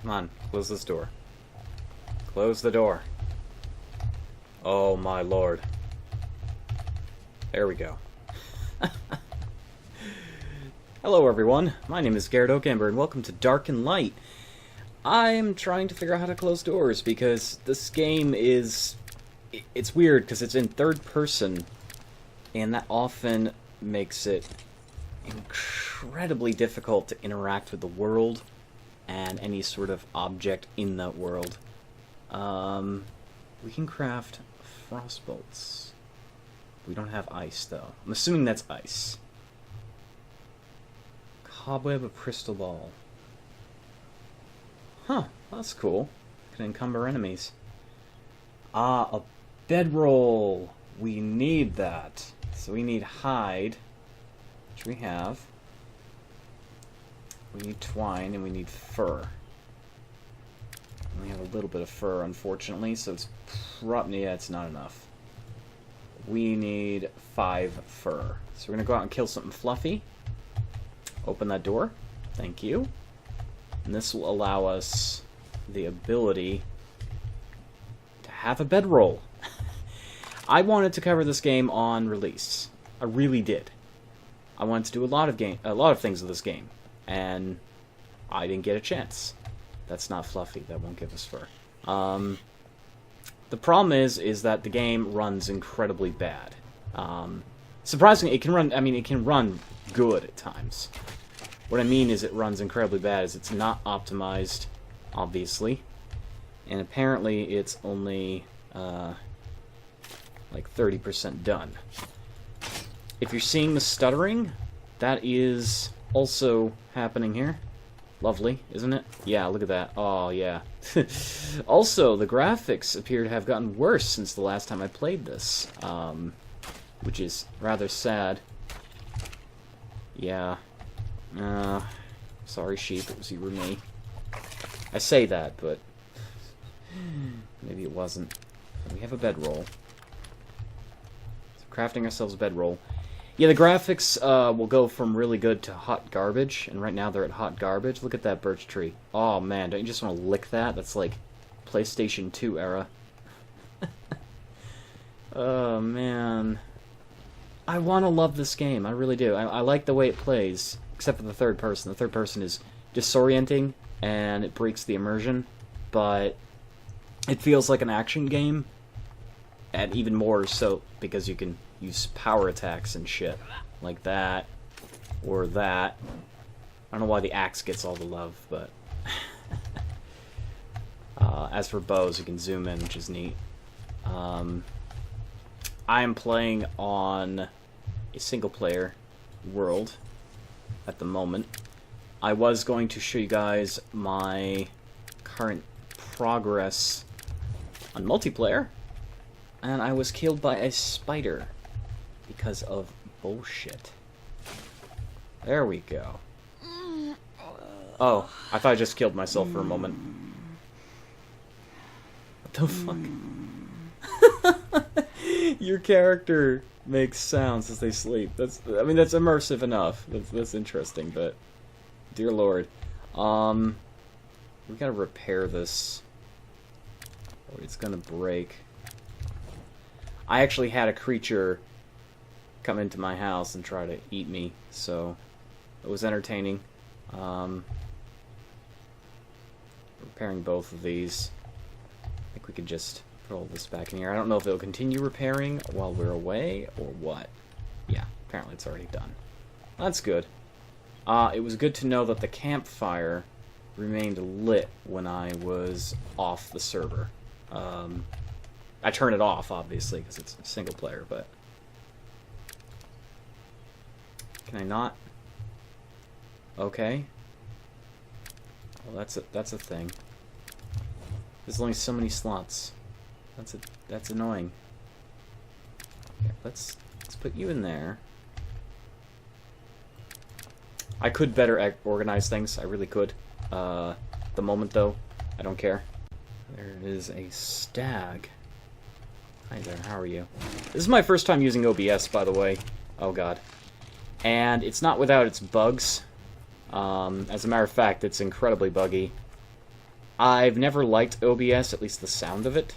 Come on, close this door. Close the door. Oh my lord. There we go. Hello everyone, my name is Garrett Oakamber and welcome to Dark and Light. I'm trying to figure out how to close doors because this game is... It's weird because it's in third person and that often makes it incredibly difficult to interact with the world and any sort of object in that world. We can craft frost bolts. We don't have ice though. I'm assuming that's ice. Cobweb of crystal ball. Huh, that's cool. Can encumber enemies. Ah, a bedroll. We need that. So we need hide, which we have. We need twine and we need fur. We have a little bit of fur, unfortunately, so it's probably, yeah, it's not enough. We need 5 fur. So we're gonna go out and kill something fluffy. Open that door. Thank you. And this will allow us the ability to have a bedroll. I wanted to cover this game on release. I really did. I wanted to do a lot of things with this game, and I didn't get a chance. That's not fluffy. That won't give us fur. The problem is that the game runs incredibly bad. Surprisingly, it can run. I mean, it can run good at times. What I mean is, it runs incredibly bad. Is it's not optimized, obviously, and apparently it's only like 30% done. If you're seeing the stuttering, that is also happening here. Lovely, isn't it? Yeah, look at that. Oh, yeah. Also, the graphics appear to have gotten worse since the last time I played this, which is rather sad. Yeah. Sorry, sheep, it was you or me. I say that, but maybe it wasn't. We have a bedroll. So crafting ourselves a bedroll. Yeah, the graphics will go from really good to hot garbage, and right now they're at hot garbage. Look at that birch tree. Oh man, don't you just want to lick that? That's like PlayStation 2 era. Oh man. I want to love this game, I really do. I like the way it plays, except for the third person. The third person is disorienting, and it breaks the immersion, but it feels like an action game, and even more so because you can use power attacks and shit like that or that. I don't know why the axe gets all the love, but as for bows, you can zoom in, which is neat. I am playing on a single player world at the moment. I was going to show you guys my current progress on multiplayer, and I was killed by a spider because of bullshit. There we go. Oh, I thought I just killed myself for a moment. What the fuck? Your character makes sounds as they sleep. I mean, that's immersive enough. That's interesting, but dear lord. We gotta repair this, or it's gonna break. I actually had a creature come into my house and try to eat me, so it was entertaining. Repairing both of these. I think we could just put all this back in here. I don't know if it'll continue repairing while we're away or what. Yeah, apparently it's already done. That's good. It was good to know that the campfire remained lit when I was off the server. I turn it off, obviously, because it's single player, but... Can I not? Okay. Well, that's a thing. There's only so many slots. That's annoying. Okay, let's put you in there. I could better organize things. I really could. The moment, though, I don't care. There is a stag. Hi there, how are you? This is my first time using OBS, by the way. Oh god. And it's not without its bugs. As a matter of fact, it's incredibly buggy. I've never liked OBS, at least the sound of it,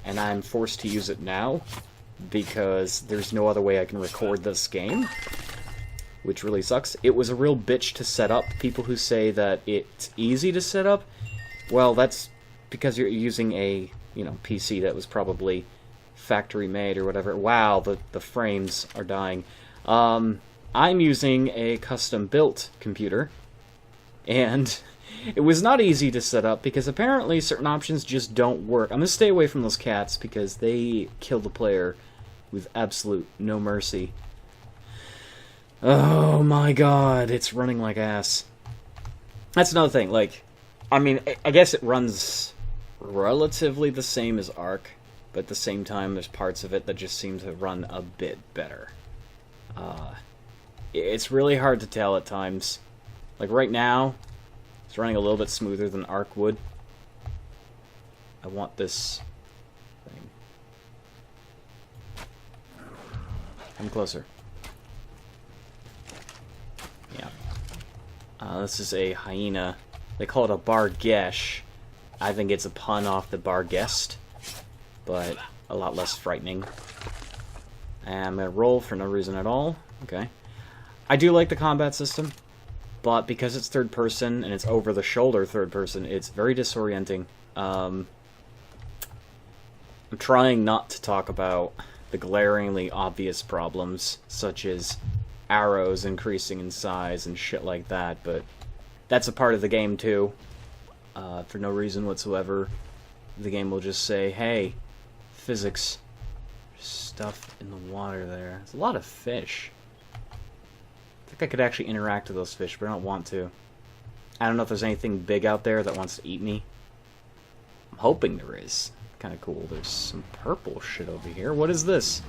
and I'm forced to use it now because there's no other way I can record this game, which really sucks. It was a real bitch to set up. People who say that it's easy to set up, well, that's because you're using a, PC that was probably factory made or whatever. Wow, the frames are dying. I'm using a custom-built computer, and it was not easy to set up because apparently certain options just don't work. I'm going to stay away from those cats because they kill the player with absolute no mercy. Oh my god, it's running like ass. That's another thing, I guess it runs relatively the same as Ark, but at the same time there's parts of it that just seem to run a bit better. It's really hard to tell at times. Like right now, it's running a little bit smoother than Ark would. I want this thing. Come closer. Yeah. This is a hyena. They call it a bargesh. I think it's a pun off the barguest, but a lot less frightening. And I'm going to roll for no reason at all. Okay. I do like the combat system, but because it's third person and it's over the shoulder third person, it's very disorienting. I'm trying not to talk about the glaringly obvious problems, such as arrows increasing in size and shit like that, but that's a part of the game too. For no reason whatsoever, the game will just say, hey, physics, there's stuff in the water there. There's a lot of fish. I think I could actually interact with those fish, but I don't want to. I don't know if there's anything big out there that wants to eat me. I'm hoping there is. Kind of cool. There's some purple shit over here. What is this?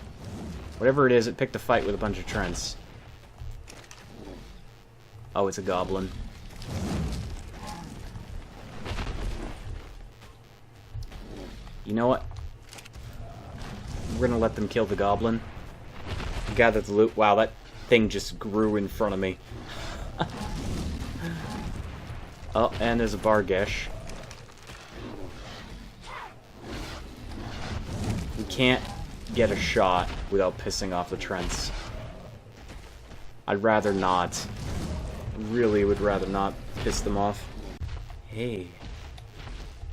Whatever it is, it picked a fight with a bunch of Trents. Oh, it's a goblin. You know what? We're gonna let them kill the goblin. Gather the loot. Wow, that thing just grew in front of me. Oh, and there's a bargesh. We can't get a shot without pissing off the Trents. I'd rather not. Really would rather not piss them off. Hey,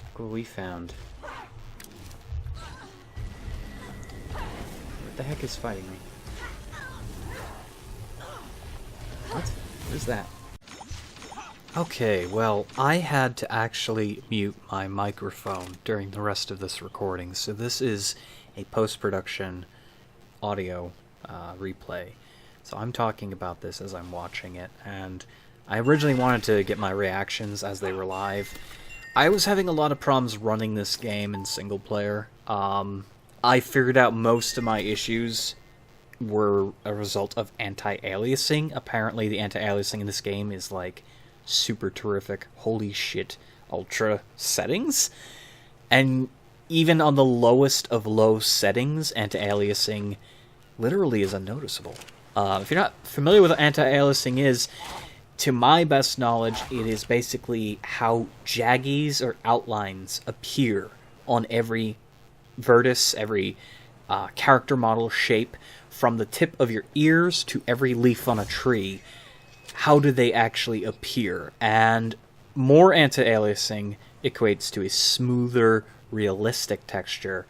look what we found. What the heck is fighting me? What? What is that? Okay, well, I had to actually mute my microphone during the rest of this recording, so this is a post-production audio replay. So I'm talking about this as I'm watching it, and I originally wanted to get my reactions as they were live. I was having a lot of problems running this game in single player. I figured out most of my issues were a result of anti-aliasing. Apparently the anti-aliasing in this game is like super terrific, holy shit, ultra settings. And even on the lowest of low settings, anti-aliasing literally is unnoticeable. If you're not familiar with what anti-aliasing is, to my best knowledge, it is basically how jaggies or outlines appear on every vertex, every character model shape, from the tip of your ears to every leaf on a tree. How do they actually appear? And more anti-aliasing equates to a smoother, realistic texture.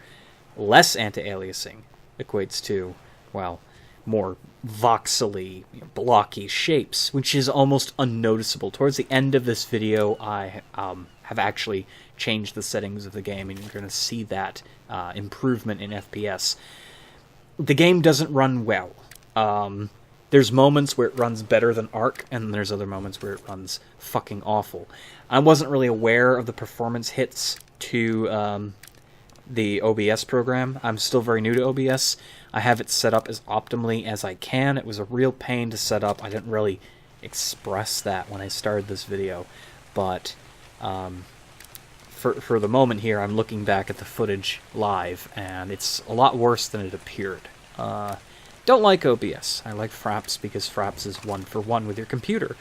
Less anti-aliasing equates to, well, more voxely, blocky shapes, which is almost unnoticeable. Towards the end of this video, I have actually changed the settings of the game, and you're going to see that improvement in FPS. The game doesn't run well. There's moments where it runs better than Ark, and there's other moments where it runs fucking awful. I wasn't really aware of the performance hits to the OBS program. I'm still very new to OBS. I have it set up as optimally as I can. It was a real pain to set up. I didn't really express that when I started this video, but for the moment here, I'm looking back at the footage live, and it's a lot worse than it appeared. Don't like OBS. I like Fraps because Fraps is one-for-one with your computer.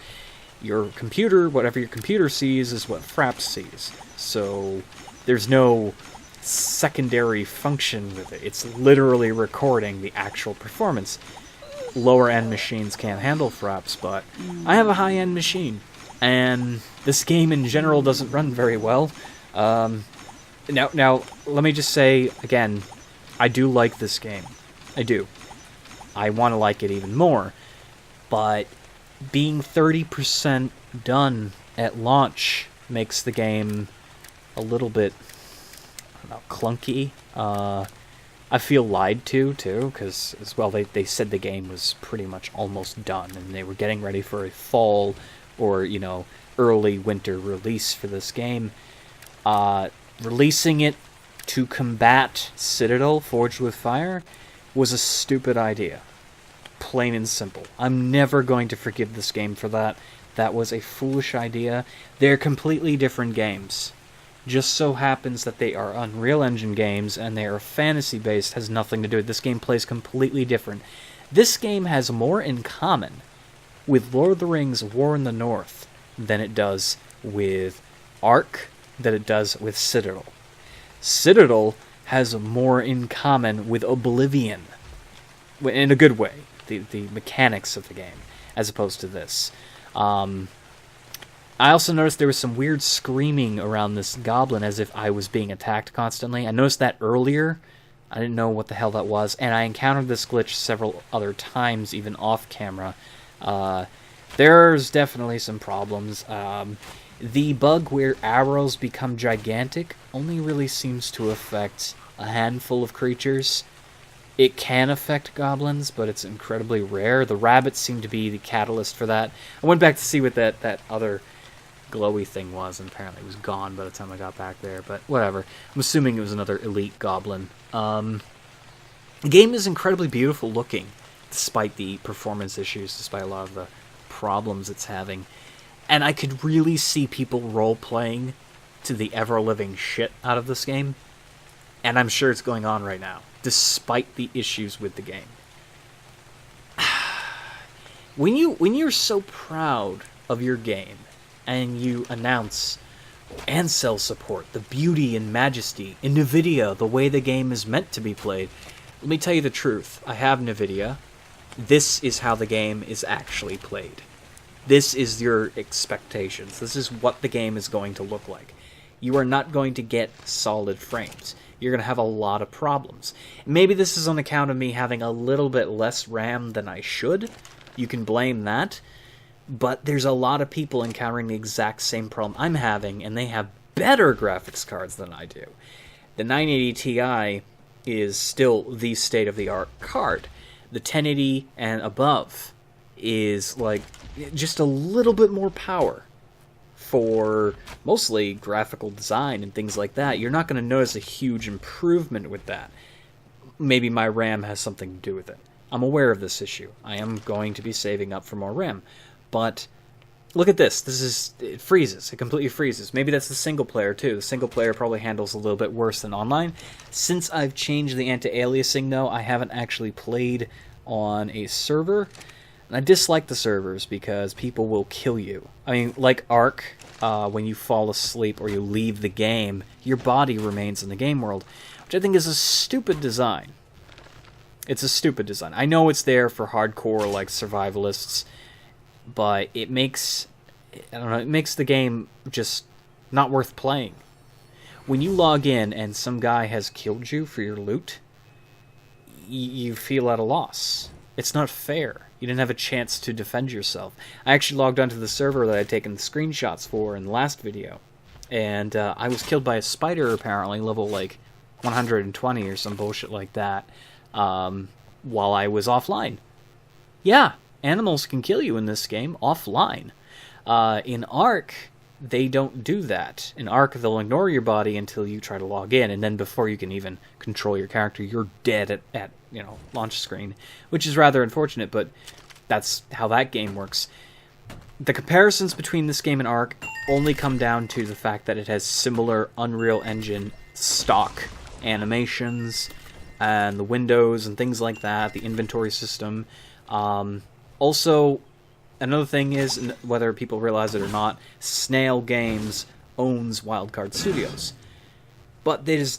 Your computer, whatever your computer sees, is what Fraps sees. so there's no secondary function with it. It's literally recording the actual performance. Lower-end machines can't handle fraps, but I have a high-end machine, and this game in general doesn't run very well. Now, let me just say, again, I do like this game. I do. I want to like it even more, but being 30% done at launch makes the game a little bit, I don't know, clunky. I feel lied to, too, because, as well, they said the game was pretty much almost done, and they were getting ready for a fall or, you know, early winter release for this game. Releasing it to combat Citadel Forged with Fire was a stupid idea. Plain and simple. I'm never going to forgive this game for that. That was a foolish idea. They're completely different games. Just so happens that they are Unreal Engine games, and they are fantasy-based, has nothing to do with it. This game plays completely different. This game has more in common with Lord of the Rings War in the North than it does with Ark, than it does with Citadel. Citadel has more in common with Oblivion, in a good way, the mechanics of the game, as opposed to this. I also noticed there was some weird screaming around this goblin as if I was being attacked constantly. I noticed that earlier. I didn't know what the hell that was, and I encountered this glitch several other times, even off camera. There's definitely some problems. The bug where arrows become gigantic only really seems to affect a handful of creatures. It can affect goblins, but it's incredibly rare. The rabbits seem to be the catalyst for that. I went back to see what that other glowy thing was, and apparently it was gone by the time I got back there, but whatever. I'm assuming it was another elite goblin. The game is incredibly beautiful looking, despite the performance issues, despite a lot of the problems it's having. And I could really see people role-playing to the ever-living shit out of this game, and I'm sure it's going on right now, despite the issues with the game. When you're so proud of your game, and you announce and sell support the beauty and majesty in NVIDIA, the way the game is meant to be played, let me tell you the truth. I have NVIDIA. This is how the game is actually played. This is your expectations. This is what the game is going to look like. You are not going to get solid frames. You're going to have a lot of problems. Maybe this is on account of me having a little bit less RAM than I should. You can blame that. But there's a lot of people encountering the exact same problem I'm having, and they have better graphics cards than I do. The 980 Ti is still the state-of-the-art card. The 1080 and above is like just a little bit more power for mostly graphical design and things like that. You're not going to notice a huge improvement with that. Maybe my RAM has something to do with it. I'm aware of this issue. I am going to be saving up for more RAM. But look at this. It freezes. It completely freezes. Maybe that's the single player too. The single player probably handles a little bit worse than online. Since I've changed the anti-aliasing though, I haven't actually played on a server. And I dislike the servers because people will kill you. I mean, like Ark, when you fall asleep or you leave the game, your body remains in the game world, which I think is a stupid design. It's a stupid design. I know it's there for hardcore, like, survivalists, but it makes the game just not worth playing. When you log in and some guy has killed you for your loot, you feel at a loss. It's not fair. You didn't have a chance to defend yourself. I actually logged onto the server that I'd taken the screenshots for in the last video, and I was killed by a spider, apparently, level, like, 120 or some bullshit like that, while I was offline. Yeah, animals can kill you in this game offline. In Ark, they don't do that. In Ark, they'll ignore your body until you try to log in, and then before you can even control your character, you're dead at launch screen, which is rather unfortunate, but that's how that game works. The comparisons between this game and Ark only come down to the fact that it has similar Unreal Engine stock animations and the windows and things like that, the inventory system. Also, another thing is, whether people realize it or not, snail games owns Wildcard Studios. But this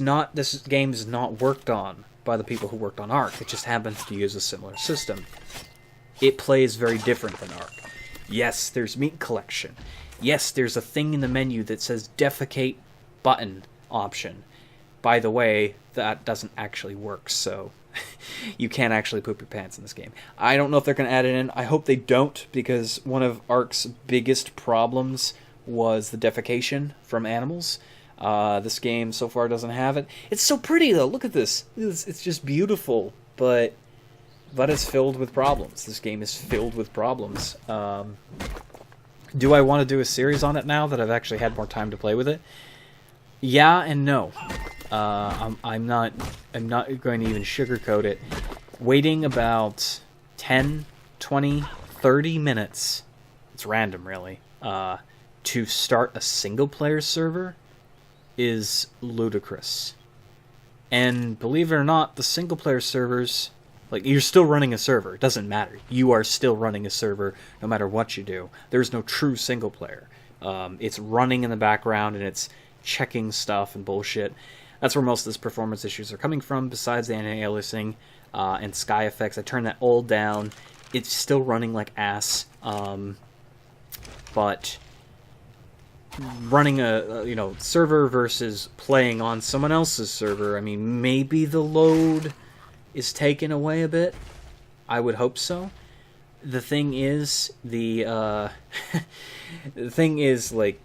game is not worked on by the people who worked on Ark. It just happens to use a similar system. It plays very different than Ark. Yes, there's meat collection. Yes, there's a thing in the menu that says defecate button option. By the way, that doesn't actually work, so you can't actually poop your pants in this game. I don't know if they're going to add it in. I hope they don't, because one of Ark's biggest problems was the defecation from animals. This game so far doesn't have it. It's so pretty, though. Look at this. It's just beautiful, but it's filled with problems. This game is filled with problems. Do I want to do a series on it now that I've actually had more time to play with it? Yeah and no. I'm not going to even sugarcoat it. Waiting about 10, 20, 30 minutes, it's random really, to start a single-player server is ludicrous. And believe it or not, the single-player servers, like, you're still running a server. It doesn't matter. You are still running a server no matter what you do. There's no true single-player. It's running in the background, and it's checking stuff and bullshit. That's where most of this performance issues are coming from, besides the anti-aliasing and sky effects. I turned that all down. It's still running like ass. But running a server versus playing on someone else's server, I mean, maybe the load is taken away a bit. I would hope so. The thing is, the thing is, like,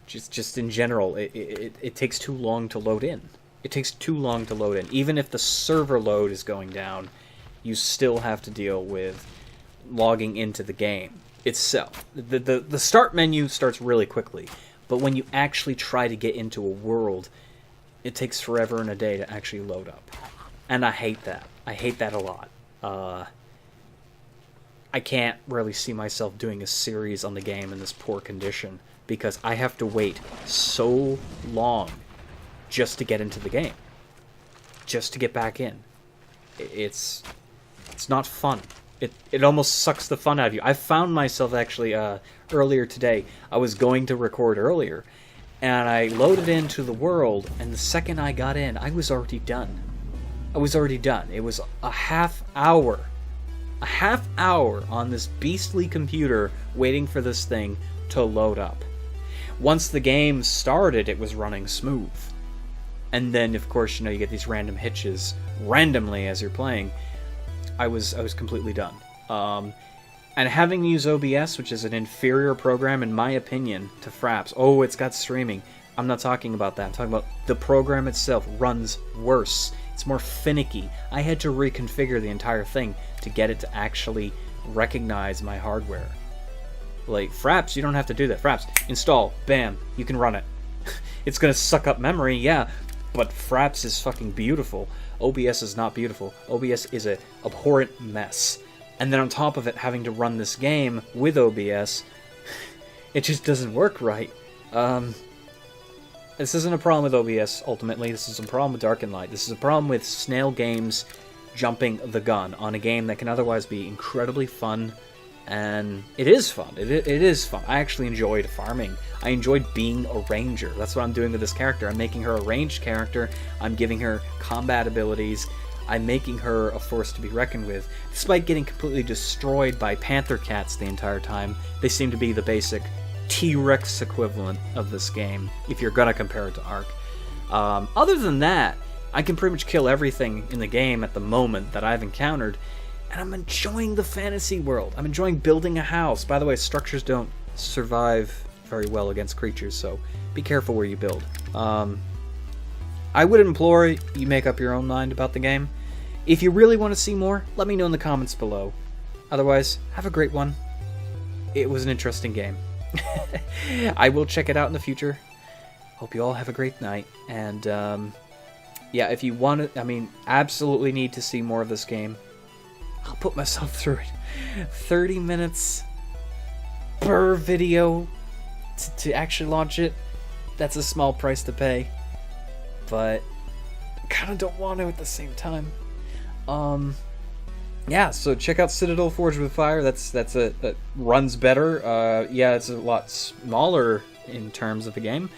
just in general, it takes too long to load in. It takes too long to load in. Even if the server load is going down, you still have to deal with logging into the game itself. The start menu starts really quickly, but when you actually try to get into a world, it takes forever and a day to actually load up. And I hate that. I hate that a lot. I can't really see myself doing a series on the game in this poor condition, because I have to wait so long just to get into the game. Just to get back in. It's not fun. It almost sucks the fun out of you. I found myself actually earlier today. I was going to record earlier, and I loaded into the world, and the second I got in, I was already done. I was already done. It was a half hour on this beastly computer waiting for this thing to load up. Once the game started, it was running smooth. And then, of course, you get these random hitches randomly as you're playing. I was completely done. And having to use OBS, which is an inferior program, in my opinion, to Fraps. Oh, it's got streaming. I'm not talking about that. I'm talking about the program itself runs worse. It's more finicky. I had to reconfigure the entire thing to get it to actually recognize my hardware. Like, Fraps, you don't have to do that. Fraps, install, bam, you can run it. It's gonna suck up memory, yeah, but Fraps is fucking beautiful. OBS is not beautiful. OBS is a abhorrent mess. And then on top of it, having to run this game with OBS, it just doesn't work right. This isn't a problem with OBS, ultimately. This is a problem with Dark and Light. This is a problem with Snail Games jumping the gun on a game that can otherwise be incredibly fun. And it is fun. It is fun. I actually enjoyed farming. I enjoyed being a ranger. That's what I'm doing with this character. I'm making her a ranged character. I'm giving her combat abilities. I'm making her a force to be reckoned with. Despite getting completely destroyed by panther cats the entire time, they seem to be the basic T-Rex equivalent of this game, if you're gonna compare it to Ark. Other than that, I can pretty much kill everything in the game at the moment that I've encountered, and I'm enjoying the fantasy world. I'm enjoying building a house. By the way, structures don't survive very well against creatures, so be careful where you build. I would implore you make up your own mind about the game. If you really want to see more, let me know in the comments below. Otherwise, have a great one. It was an interesting game. I will check it out in the future. Hope you all have a great night. And, yeah, if you want to, absolutely need to see more of this game, I'll put myself through it. 30 minutes per video to actually launch it. That's a small price to pay. But I kind of don't want to at the same time. yeah, so check out Citadel Forged with Fire. That runs better. Yeah, it's a lot smaller in terms of the game,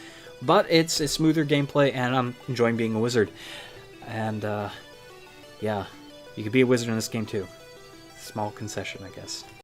but it's a smoother gameplay, and I'm enjoying being a wizard. And yeah, you could be a wizard in this game too. Small concession, I guess.